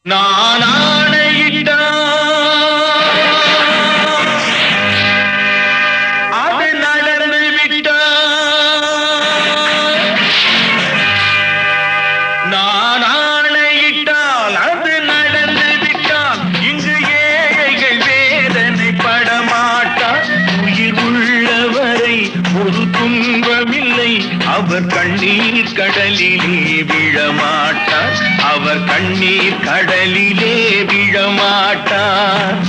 நான் ஆணையிட்டா அது நடந்து விட்டா நான் ஆணையிட்டால் அது நடந்து விட்டால் இங்கு ஏழைகள் வேதனை படமாட்டார் உயிர் உள்ளவரை ஒரு துன்பமில்லை அவர் கண்ணீர் கடலிலே விழமாட்டார் அவர் கண்ணீர் கடலிலே விழமாட்டார்